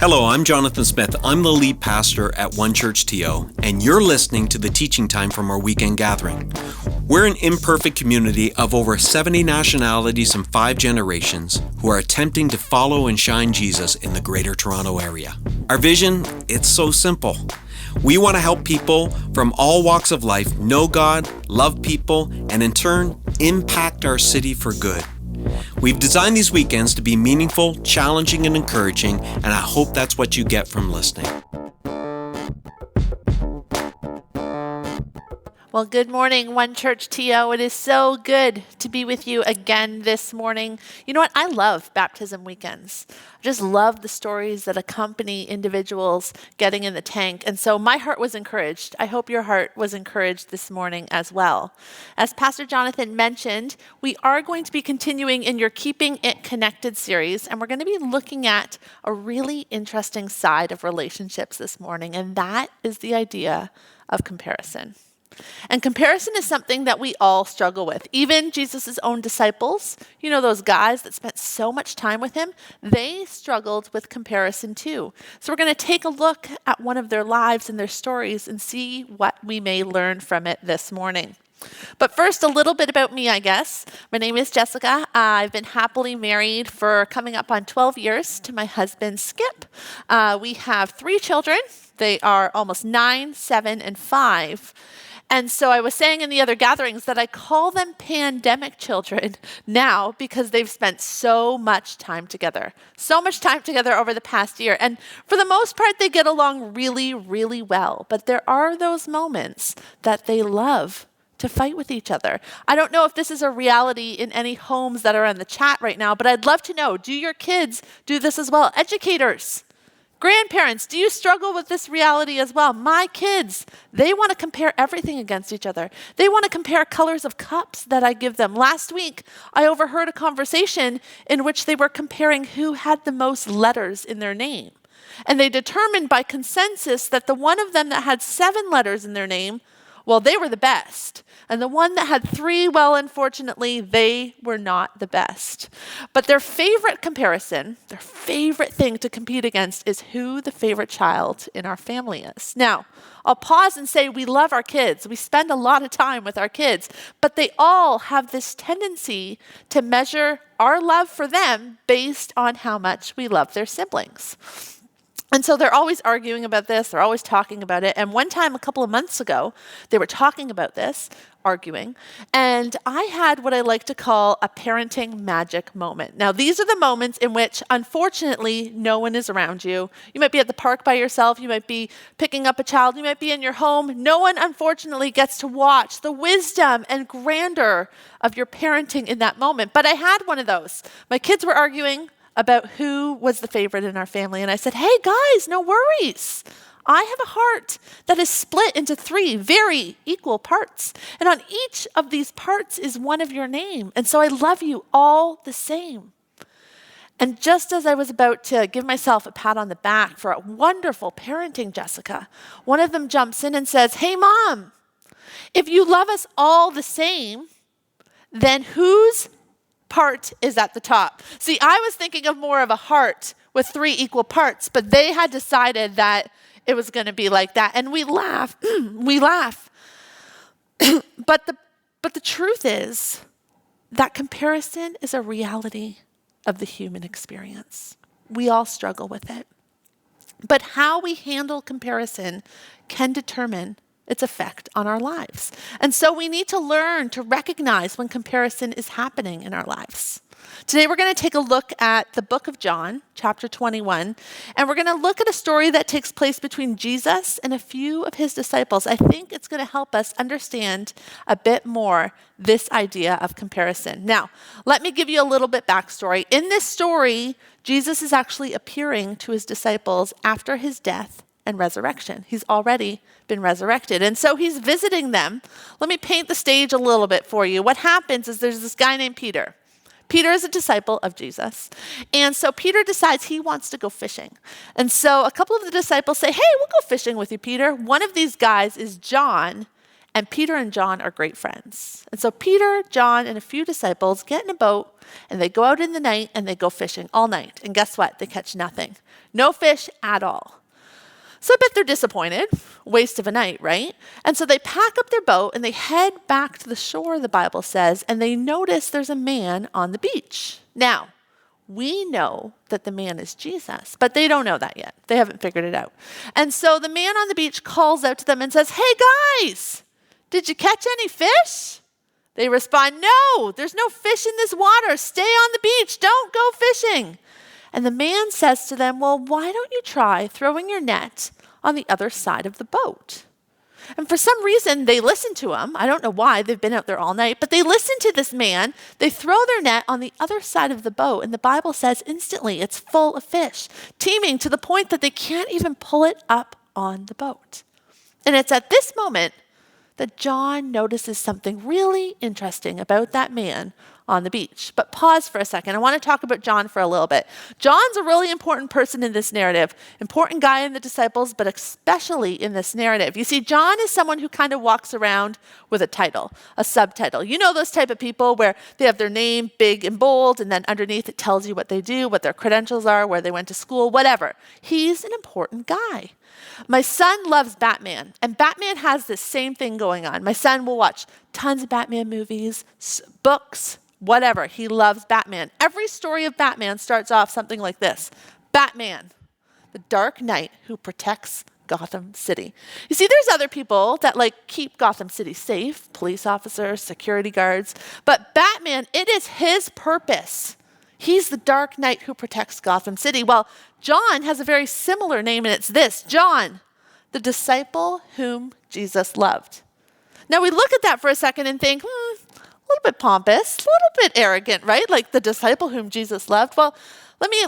Hello, I'm Jonathan Smith. I'm the lead pastor at One Church TO, and you're listening to the teaching time from our weekend gathering. We're an imperfect community of over 70 nationalities and 5 generations who are attempting to follow and shine Jesus in the Greater Toronto Area. Our vision, it's so simple. We want to help people from all walks of life know God, love people, and in turn, impact our city for good. We've designed these weekends to be meaningful, challenging, and encouraging, and I hope that's what you get from listening. Well, good morning, One Church TO. It is so good to be with you again this morning. You know what? I love baptism weekends. I just love the stories that accompany individuals getting in the tank. And so my heart was encouraged. I hope your heart was encouraged this morning as well. As Pastor Jonathan mentioned, we are going to be continuing in your Keeping It Connected series, and we're going to be looking at a really interesting side of relationships this morning, and that is the idea of comparison. And comparison is something that we all struggle with. Even Jesus' own disciples, you know, those guys that spent so much time with him, they struggled with comparison too. So we're going to take a look at one of their lives and their stories and see what we may learn from it this morning. But first, a little bit about me, I guess. My name is Jessica. I've been happily married for coming up on 12 years to my husband, Skip. We have 3 children. They are almost 9, 7, and 5. And so I was saying in the other gatherings that I call them pandemic children now because they've spent so much time together over the past year. And for the most part, they get along really, really well. But there are those moments that they love to fight with each other. I don't know if this is a reality in any homes that are in the chat right now, but I'd love to know, do your kids do this as well? Educators, grandparents, do you struggle with this reality as well? My kids, they want to compare everything against each other. They want to compare colors of cups that I give them. Last week, I overheard a conversation in which they were comparing who had the most letters in their name. And they determined by consensus that the one of them that had 7 letters in their name, well, they were the best. And the one that had 3, well, unfortunately, they were not the best. But their favorite comparison, their favorite thing to compete against is who the favorite child in our family is. Now, I'll pause and say we love our kids. We spend a lot of time with our kids, but they all have this tendency to measure our love for them based on how much we love their siblings. And so they're always arguing about this. They're always talking about it. And one time, a couple of months ago, they were talking about this, arguing. And I had what I like to call a parenting magic moment. Now, these are the moments in which, unfortunately, no one is around you. You might be at the park by yourself. You might be picking up a child. You might be in your home. No one, unfortunately, gets to watch the wisdom and grandeur of your parenting in that moment. But I had one of those. My kids were arguing about who was the favorite in our family. And I said, hey guys, no worries. I have a heart that is split into 3 very equal parts. And on each of these parts is one of your name. And so I love you all the same. And just as I was about to give myself a pat on the back for a wonderful parenting, Jessica, one of them jumps in and says, hey mom, if you love us all the same, then whose part is at the top? See, I was thinking of more of a heart with 3 equal parts, but they had decided that it was going to be like that. And we laugh, we laugh. But the truth is that comparison is a reality of the human experience. We all struggle with it. But how we handle comparison can determine its effect on our lives. And so we need to learn to recognize when comparison is happening in our lives. Today we're going to take a look at the book of John, chapter 21, and we're going to look at a story that takes place between Jesus and a few of his disciples. I think it's going to help us understand a bit more this idea of comparison. Now, let me give you a little bit backstory. In this story, Jesus is actually appearing to his disciples after his death and resurrection. He's already been resurrected. And so he's visiting them. Let me paint the stage a little bit for you. What happens is there's this guy named Peter. Peter is a disciple of Jesus. And so Peter decides he wants to go fishing. And so a couple of the disciples say, hey, we'll go fishing with you, Peter. One of these guys is John, And Peter and John are great friends. And so Peter, John, and a few disciples get in a boat and they go out in the night and they go fishing all night. And guess what? They catch nothing. No fish at all. So I bet they're disappointed. Waste of a night, right? And so they pack up their boat and they head back to the shore, the Bible says, and they notice there's a man on the beach. Now, we know that the man is Jesus, but they don't know that yet. They haven't figured it out. And so the man on the beach calls out to them and says, "Hey guys, did you catch any fish?" They respond, "No, there's no fish in this water. Stay on the beach. Don't go fishing." And the man says to them, "Well, why don't you try throwing your net on the other side of the boat?" And for some reason, they listen to him. I don't know why. They've been out there all night. But they listen to this man. They throw their net on the other side of the boat. And the Bible says instantly it's full of fish, teeming to the point that they can't even pull it up on the boat. And it's at this moment that John notices something really interesting about that man on the beach. But pause for a second. I want to talk about John for a little bit. John's a really important person in this narrative, important guy in the disciples, but especially in this narrative. You see, John is someone who kind of walks around with a title, a subtitle. You know those type of people where they have their name big and bold, and then underneath it tells you what they do, what their credentials are, where they went to school, whatever. He's an important guy. My son loves Batman, and Batman has this same thing going on. My son will watch tons of Batman movies, books, whatever. He loves Batman. Every story of Batman starts off something like this: Batman, the dark knight who protects Gotham City. You see, there's other people that keep Gotham City safe, police officers, security guards, but Batman, it is his purpose. He's the dark knight who protects Gotham City. Well, John has a very similar name, and it's this: John, the disciple whom Jesus loved. Now we look at that for a second and think, a little bit pompous, a little bit arrogant, right? Like the disciple whom Jesus loved. Well, let me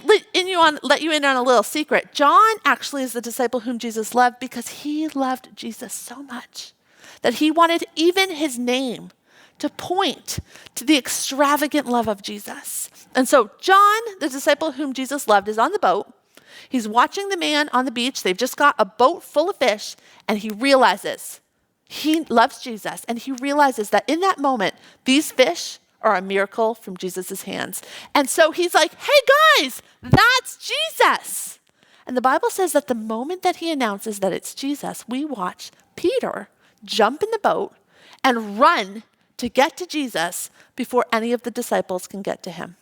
let you in on a little secret. John actually is the disciple whom Jesus loved because he loved Jesus so much that he wanted even his name to point to the extravagant love of Jesus. And so John, the disciple whom Jesus loved, is on the boat. He's watching the man on the beach. They've just got a boat full of fish, and he realizes he loves Jesus, and he realizes that in that moment, these fish are a miracle from Jesus' hands. And so he's like, "Hey guys, that's Jesus." And the Bible says that the moment that he announces that it's Jesus, we watch Peter jump in the boat and run to get to Jesus before any of the disciples can get to him.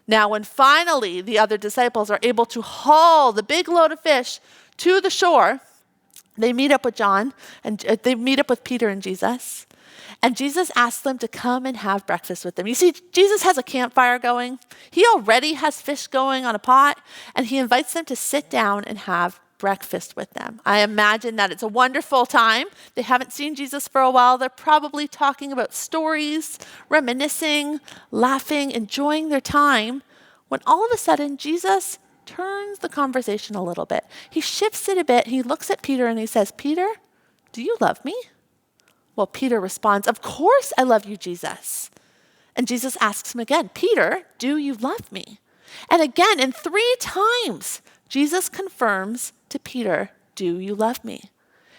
Now, when finally the other disciples are able to haul the big load of fish to the shore, they meet up with John, and they meet up with Peter and Jesus. And Jesus asks them to come and have breakfast with them. You see, Jesus has a campfire going. He already has fish going on a pot, and he invites them to sit down and have breakfast with them. I imagine that it's a wonderful time. They haven't seen Jesus for a while. They're probably talking about stories, reminiscing, laughing, enjoying their time, when all of a sudden Jesus turns the conversation a little bit. He shifts it a bit. He looks at Peter and he says, "Peter, do you love me?" Well, Peter responds, "Of course I love you, Jesus." And Jesus asks him again, "Peter, do you love me?" And again, and 3 times, Jesus confirms to Peter, "Do you love me?"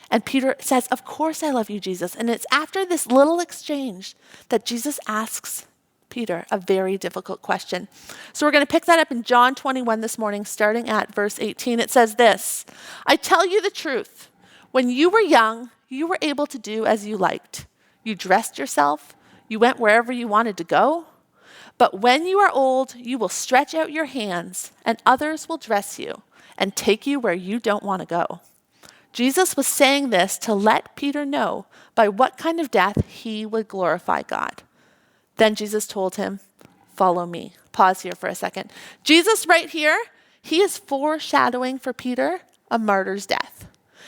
And Peter says, "Of course I love you, Jesus." And it's after this little exchange that Jesus asks Peter a very difficult question. So we're going to pick that up in John 21 this morning, starting at verse 18. It says this: "I tell you the truth. When you were young, you were able to do as you liked. You dressed yourself. You went wherever you wanted to go. But when you are old, you will stretch out your hands, and others will dress you and take you where you don't want to go." Jesus was saying this to let Peter know by what kind of death he would glorify God. Then Jesus told him, "Follow me." Pause here for a second. Jesus right here, he is foreshadowing for Peter a martyr's death.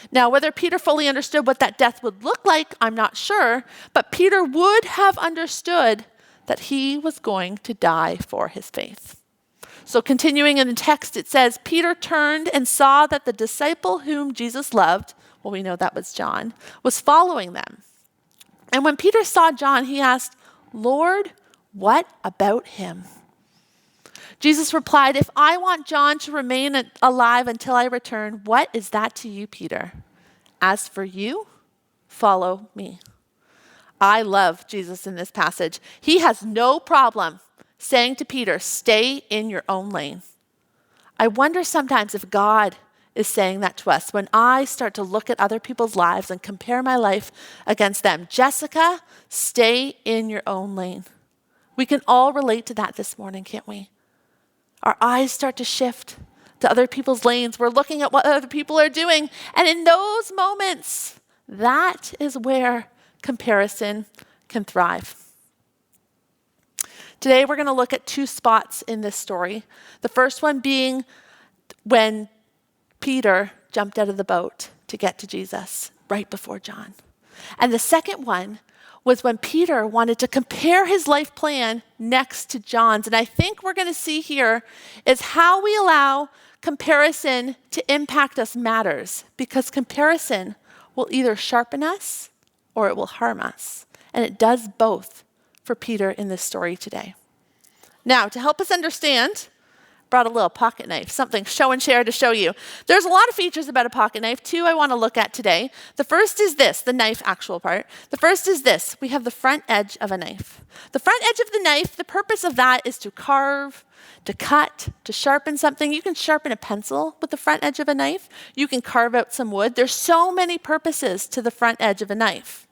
Now, whether Peter fully understood what that death would look like, I'm not sure, but Peter would have understood that he was going to die for his faith. So continuing in the text, it says, Peter turned and saw that the disciple whom Jesus loved, well, we know that was John, was following them. And when Peter saw John, he asked, "Lord, what about him?" Jesus replied, "If I want John to remain alive until I return, what is that to you, Peter? As for you, follow me. I love Jesus in this passage. He has no problem saying to Peter, stay in your own lane. I wonder sometimes if God is saying that to us when I start to look at other people's lives and compare my life against them. Jessica, stay in your own lane. We can all relate to that this morning, can't we? Our eyes start to shift to other people's lanes. We're looking at what other people are doing. And in those moments, that is where comparison can thrive. Today, we're going to look at two spots in this story. The first one being when Peter jumped out of the boat to get to Jesus right before John. And the second one was when Peter wanted to compare his life plan next to John's. And I think we're going to see here is how we allow comparison to impact us matters, because comparison will either sharpen us or it will harm us. And it does both for Peter in this story today. Now, to help us understand, brought a little pocket knife, something show and share to show you. There's a lot of features about a pocket knife. Two I want to look at today. The first is this, the knife actual part. The first is this. We have the front edge of a knife. The front edge of the knife, the purpose of that is to carve, to cut, to sharpen something. You can sharpen a pencil with the front edge of a knife. You can carve out some wood. There's so many purposes to the front edge of a knife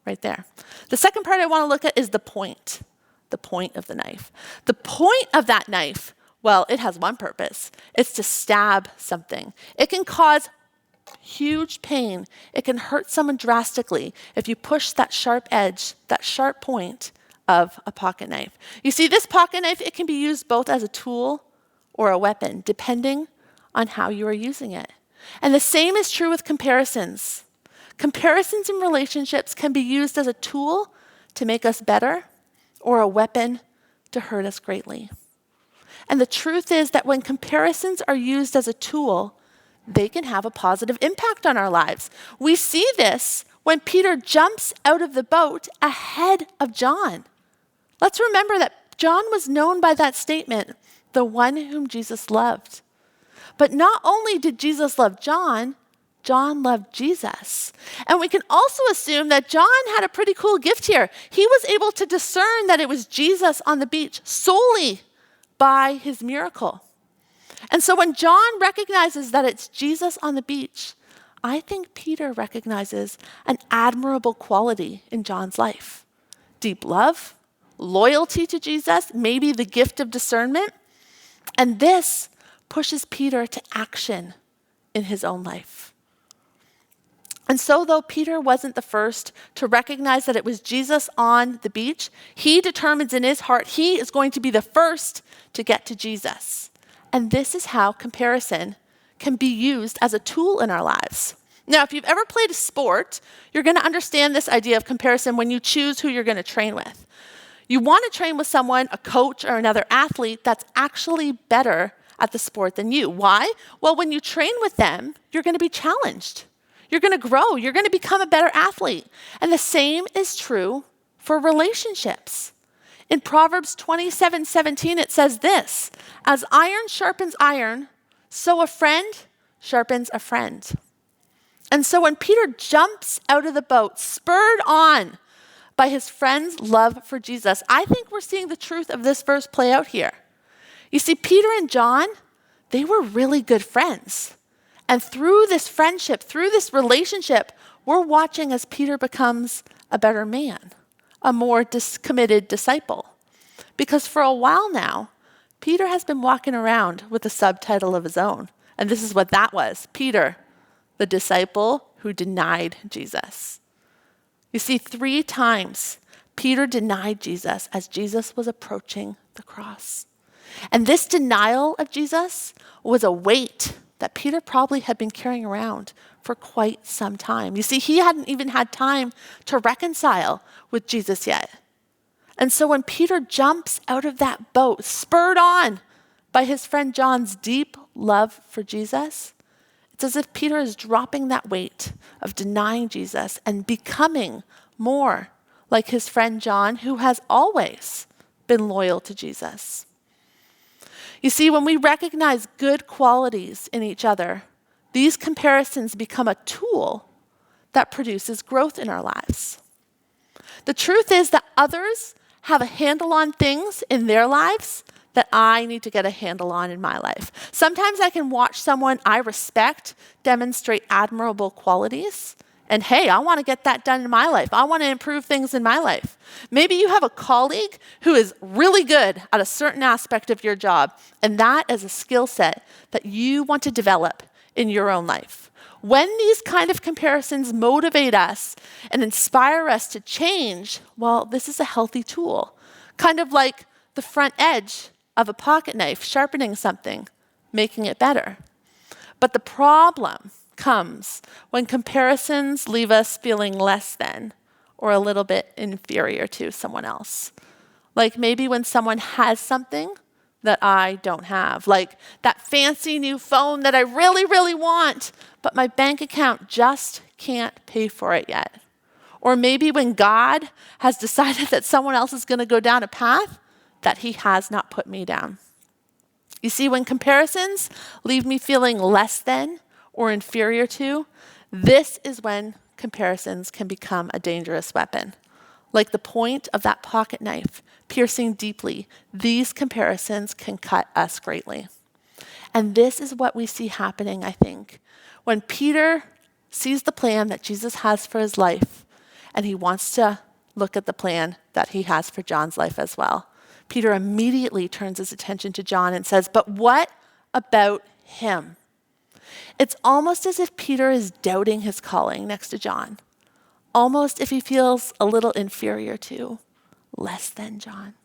right there. The second part I want to look at is the point of the knife. The point of that knife, well, it has one purpose. It's to stab something. It can cause huge pain. It can hurt someone drastically if you push that sharp edge, that sharp point of a pocket knife. You see, this pocket knife, it can be used both as a tool or a weapon, depending on how you are using it. And the same is true with comparisons. Comparisons in relationships can be used as a tool to make us better or a weapon to hurt us greatly. And the truth is that when comparisons are used as a tool, they can have a positive impact on our lives. We see this when Peter jumps out of the boat ahead of John. Let's remember that John was known by that statement, the one whom Jesus loved. But not only did Jesus love John, John loved Jesus. And we can also assume that John had a pretty cool gift here. He was able to discern that it was Jesus on the beach solely by his miracle. And so when John recognizes that it's Jesus on the beach, I think Peter recognizes an admirable quality in John's life. Deep love, loyalty to Jesus, maybe the gift of discernment. And this pushes Peter to action in his own life. And so though Peter wasn't the first to recognize that it was Jesus on the beach, he determines in his heart he is going to be the first to get to Jesus. And this is how comparison can be used as a tool in our lives. Now, if you've ever played a sport, you're going to understand this idea of comparison when you choose who you're going to train with. You want to train with someone, a coach or another athlete, that's actually better at the sport than you. Why? Well, when you train with them, you're going to be challenged. You're going to grow. You're going to become a better athlete. And the same is true for relationships. In Proverbs 27:17, it says this, as iron sharpens iron, so a friend sharpens a friend. And so when Peter jumps out of the boat, spurred on by his friend's love for Jesus, I think we're seeing the truth of this verse play out here. You see, Peter and John, they were really good friends. And through this friendship, through this relationship, we're watching as Peter becomes a better man, a more committed disciple. Because for a while now, Peter has been walking around with a subtitle of his own. And this is what that was, Peter, the disciple who denied Jesus. You see, 3 times Peter denied Jesus as Jesus was approaching the cross. And this denial of Jesus was a weight that Peter probably had been carrying around for quite some time. You see, he hadn't even had time to reconcile with Jesus yet. And so when Peter jumps out of that boat, spurred on by his friend John's deep love for Jesus, it's as if Peter is dropping that weight of denying Jesus and becoming more like his friend John, who has always been loyal to Jesus. You see, when we recognize good qualities in each other, these comparisons become a tool that produces growth in our lives. The truth is that others have a handle on things in their lives that I need to get a handle on in my life. Sometimes I can watch someone I respect demonstrate admirable qualities, and hey, I want to get that done in my life. I want to improve things in my life. Maybe you have a colleague who is really good at a certain aspect of your job, and that is a skill set that you want to develop in your own life. When these kind of comparisons motivate us and inspire us to change, well, this is a healthy tool, kind of like the front edge of a pocket knife sharpening something, making it better. But the problem comes when comparisons leave us feeling less than or a little bit inferior to someone else. Like maybe when someone has something that I don't have, like that fancy new phone that I really, really want, but my bank account just can't pay for it yet. Or maybe when God has decided that someone else is going to go down a path that he has not put me down. You see, when comparisons leave me feeling less than or inferior to, this is when comparisons can become a dangerous weapon. Like the point of that pocket knife piercing deeply, these comparisons can cut us greatly. And this is what we see happening, I think, when Peter sees the plan that Jesus has for his life, and he wants to look at the plan that he has for John's life as well. Peter immediately turns his attention to John and says, "But what about him?" It's almost as if Peter is doubting his calling next to John, almost if he feels a little inferior to, less than John.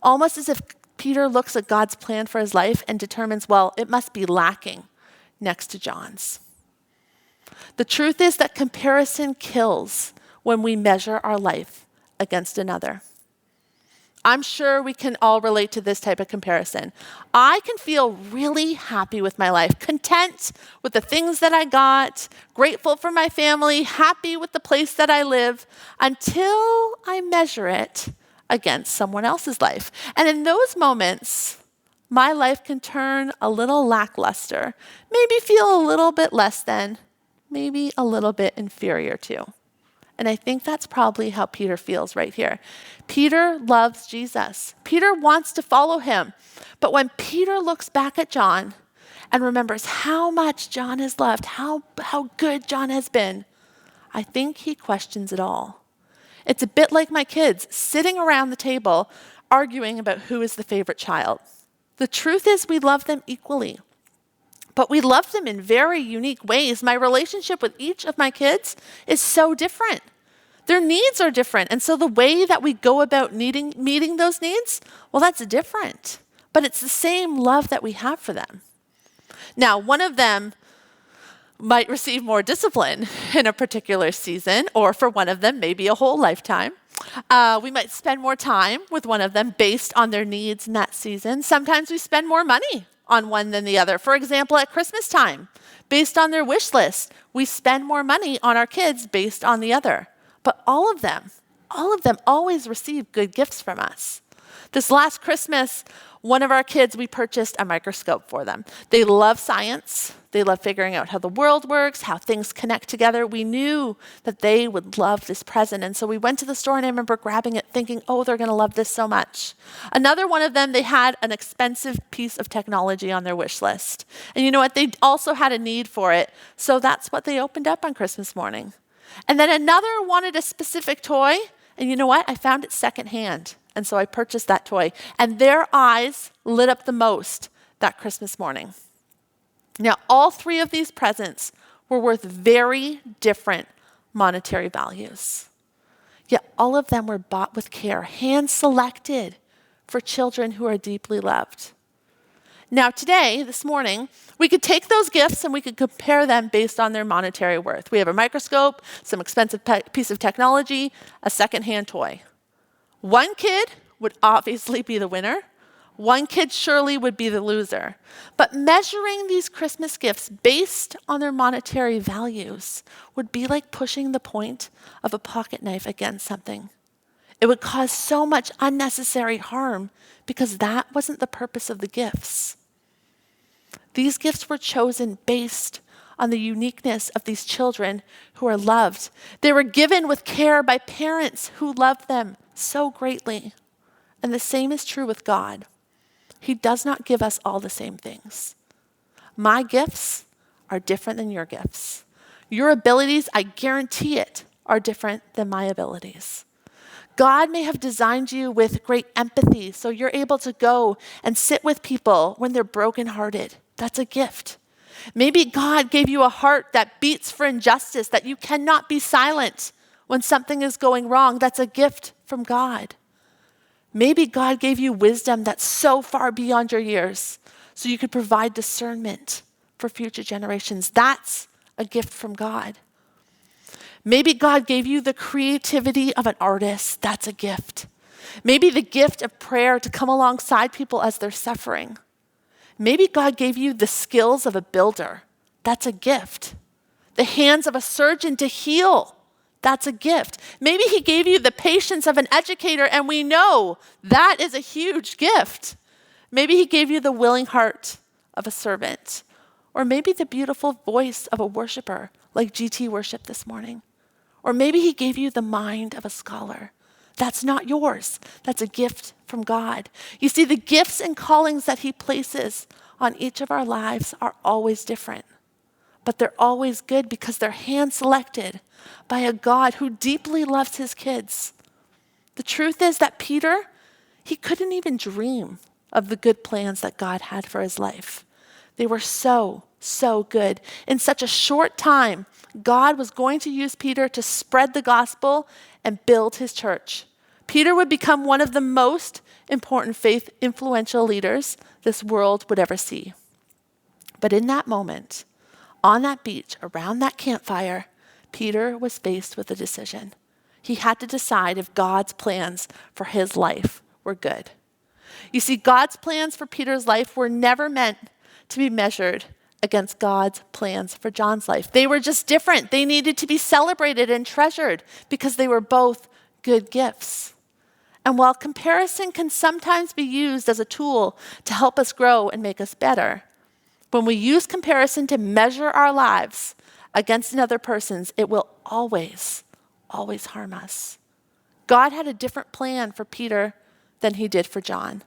Almost as if Peter looks at God's plan for his life and determines, well, it must be lacking next to John's. The truth is that comparison kills when we measure our life against another. I'm sure we can all relate to this type of comparison. I can feel really happy with my life, content with the things that I got, grateful for my family, happy with the place that I live, until I measure it against someone else's life. And in those moments, my life can turn a little lackluster, maybe feel a little bit less than, maybe a little bit inferior to. And I think that's probably how Peter feels right here. Peter loves Jesus. Peter wants to follow him. But when Peter looks back at John and remembers how much John is loved, how good John has been, I think he questions it all. It's a bit like my kids sitting around the table arguing about who is the favorite child. The truth is we love them equally, but we love them in very unique ways. My relationship with each of my kids is so different. Their needs are different. And so the way that we go about meeting those needs, well, that's different. But it's the same love that we have for them. Now, one of them might receive more discipline in a particular season, or for one of them, maybe a whole lifetime. We might spend more time with one of them based on their needs in that season. Sometimes we spend more money on one than the other. For example, at Christmas time, based on their wish list, we spend more money on our kids based on the other. But all of them always receive good gifts from us. This last Christmas, one of our kids, we purchased a microscope for them. They love science. They love figuring out how the world works, how things connect together. We knew that they would love this present. And so we went to the store and I remember grabbing it thinking, oh, they're going to love this so much. Another one of them, they had an expensive piece of technology on their wish list. And you know what? They also had a need for it. So that's what they opened up on Christmas morning. And then another wanted a specific toy. And you know what? I found it secondhand. And so I purchased that toy. And their eyes lit up the most that Christmas morning. Now, all three of these presents were worth very different monetary values. Yet all of them were bought with care, hand-selected for children who are deeply loved. Now today, this morning, we could take those gifts and we could compare them based on their monetary worth. We have a microscope, some expensive piece of technology, a secondhand toy. One kid would obviously be the winner. One kid surely would be the loser. But measuring these Christmas gifts based on their monetary values would be like pushing the point of a pocket knife against something. It would cause so much unnecessary harm because that wasn't the purpose of the gifts. These gifts were chosen based on the uniqueness of these children who are loved. They were given with care by parents who loved them so greatly. And the same is true with God. He does not give us all the same things. My gifts are different than your gifts. Your abilities, I guarantee it, are different than my abilities. God may have designed you with great empathy, so you're able to go and sit with people when they're brokenhearted. That's a gift. Maybe God gave you a heart that beats for injustice, that you cannot be silent when something is going wrong. That's a gift from God. Maybe God gave you wisdom that's so far beyond your years, so you could provide discernment for future generations. That's a gift from God. Maybe God gave you the creativity of an artist. That's a gift. Maybe the gift of prayer to come alongside people as they're suffering. Maybe God gave you the skills of a builder. That's a gift. The hands of a surgeon to heal. That's a gift. Maybe he gave you the patience of an educator, and we know that is a huge gift. Maybe he gave you the willing heart of a servant. Or maybe the beautiful voice of a worshiper, like GT worship this morning. Or maybe he gave you the mind of a scholar. That's not yours. That's a gift from God. You see, the gifts and callings that he places on each of our lives are always different. But they're always good because they're hand-selected by a God who deeply loves his kids. The truth is that Peter, he couldn't even dream of the good plans that God had for his life. They were so good. In such a short time, God was going to use Peter to spread the gospel and build his church. Peter would become one of the most important faith influential leaders this world would ever see. But in that moment, on that beach, around that campfire, Peter was faced with a decision. He had to decide if God's plans for his life were good. You see, God's plans for Peter's life were never meant to be measured against God's plans for John's life. They were just different. They needed to be celebrated and treasured because they were both good gifts. And while comparison can sometimes be used as a tool to help us grow and make us better, when we use comparison to measure our lives against another person's, it will always harm us. God had a different plan for Peter than he did for John.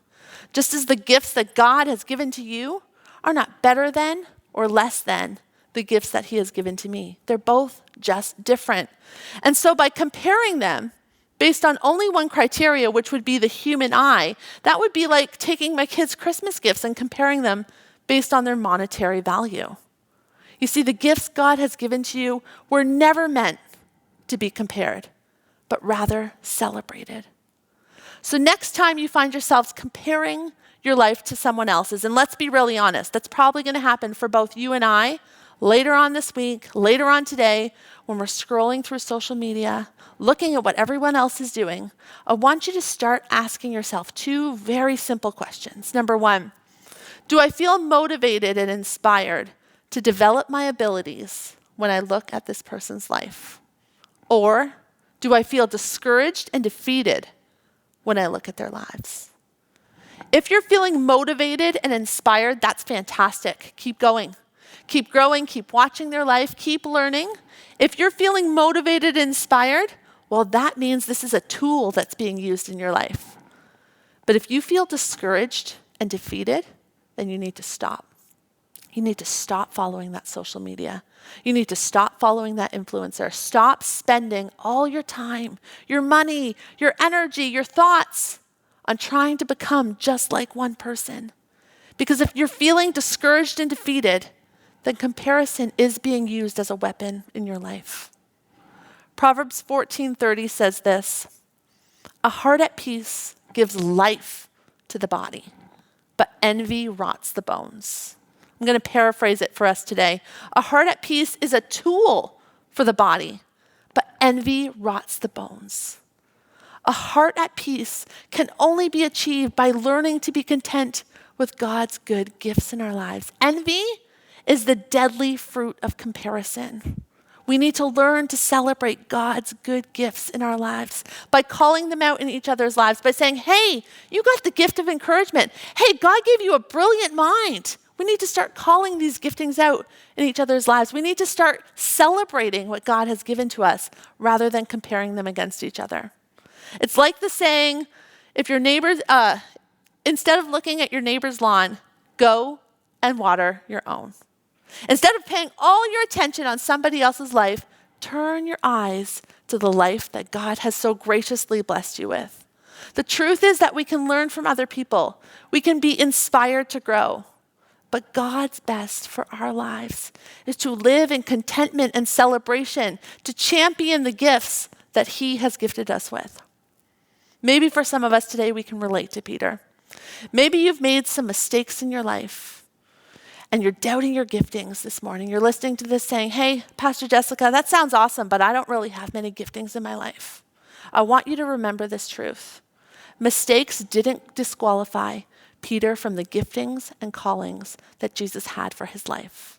Just as the gifts that God has given to you are not better than or less than the gifts that he has given to me. They're both just different. And so by comparing them based on only one criteria, which would be the human eye, that would be like taking my kids' Christmas gifts and comparing them based on their monetary value. You see, the gifts God has given to you were never meant to be compared, but rather celebrated. So next time you find yourselves comparing your life to someone else's, and let's be really honest, that's probably going to happen for both you and I later on this week, later on today, when we're scrolling through social media, looking at what everyone else is doing. I want you to start asking yourself two very simple questions. Number one, do I feel motivated and inspired to develop my abilities when I look at this person's life? Or do I feel discouraged and defeated when I look at their lives? If you're feeling motivated and inspired, that's fantastic. Keep going. Keep growing, keep watching their life, keep learning. If you're feeling motivated and inspired, well, that means this is a tool that's being used in your life. But if you feel discouraged and defeated, then you need to stop. You need to stop following that social media. You need to stop following that influencer. Stop spending all your time, your money, your energy, your thoughts on trying to become just like one person. Because if you're feeling discouraged and defeated, then comparison is being used as a weapon in your life. Proverbs 14:30 says this, "A heart at peace gives life to the body, but envy rots the bones." I'm going to paraphrase it for us today. A heart at peace is a tool for the body, but envy rots the bones. A heart at peace can only be achieved by learning to be content with God's good gifts in our lives. Envy is the deadly fruit of comparison. We need to learn to celebrate God's good gifts in our lives by calling them out in each other's lives, by saying, hey, you got the gift of encouragement. Hey, God gave you a brilliant mind. We We need to start calling these giftings out in each other's lives. We need to start celebrating what God has given to us rather than comparing them against each other. It's like the saying, if your neighbors, instead of looking at your neighbor's lawn, go and water your own. Instead of paying all your attention on somebody else's life, turn your eyes to the life that God has so graciously blessed you with. The truth is that we can learn from other people. We can be inspired to grow. But God's best for our lives is to live in contentment and celebration, to champion the gifts that He has gifted us with. Maybe for some of us today, we can relate to Peter. Maybe you've made some mistakes in your life and you're doubting your giftings this morning. You're listening to this saying, hey, Pastor Jessica, that sounds awesome, but I don't really have many giftings in my life. I want you to remember this truth. Mistakes didn't disqualify Peter from the giftings and callings that Jesus had for his life.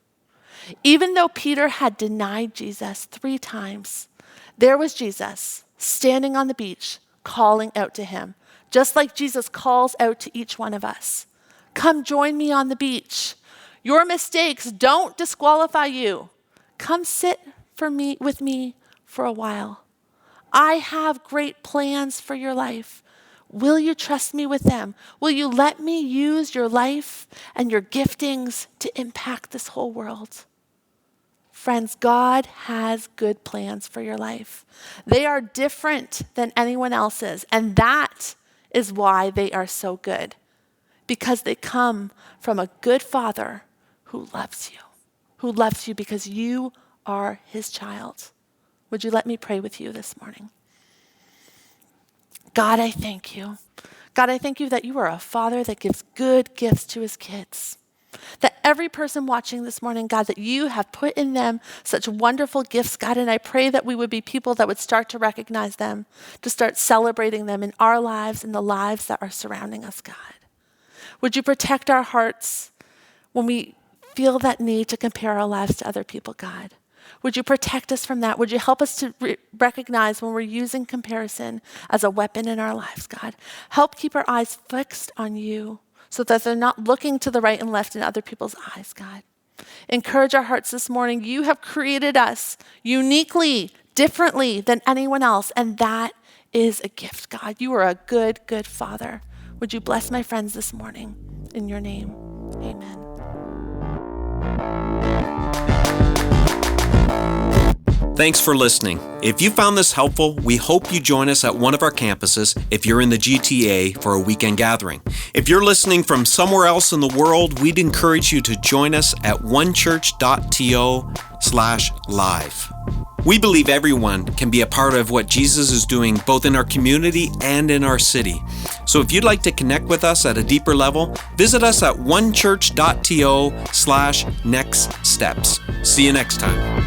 Even though Peter had denied Jesus 3 times, there was Jesus standing on the beach calling out to him, just like Jesus calls out to each one of us. Come join me on the beach. Your mistakes don't disqualify you. Come sit with me for a while. I have great plans for your life. Will you trust me with them? Will you let me use your life and your giftings to impact this whole world? Friends, God has good plans for your life. They are different than anyone else's, and that is why they are so good, because they come from a good Father who loves you because you are His child. Would you let me pray with you this morning? God, I thank you. God, I thank you that you are a Father that gives good gifts to His kids. That every person watching this morning, God, that you have put in them such wonderful gifts, God, and I pray that we would be people that would start to recognize them, to start celebrating them in our lives and the lives that are surrounding us, God. Would you protect our hearts when we feel that need to compare our lives to other people, God? Would you protect us from that? Would you help us to recognize when we're using comparison as a weapon in our lives, God? Help keep our eyes fixed on you so that they're not looking to the right and left in other people's eyes, God. Encourage our hearts this morning. You have created us uniquely, differently than anyone else, and that is a gift, God. You are a good, good Father. Would you bless my friends this morning? In your name, amen. Thanks for listening. If you found this helpful, we hope you join us at one of our campuses if you're in the GTA for a weekend gathering. If you're listening from somewhere else in the world, we'd encourage you to join us at onechurch.to/live. We believe everyone can be a part of what Jesus is doing both in our community and in our city. So if you'd like to connect with us at a deeper level, visit us at onechurch.to/next steps. See you next time.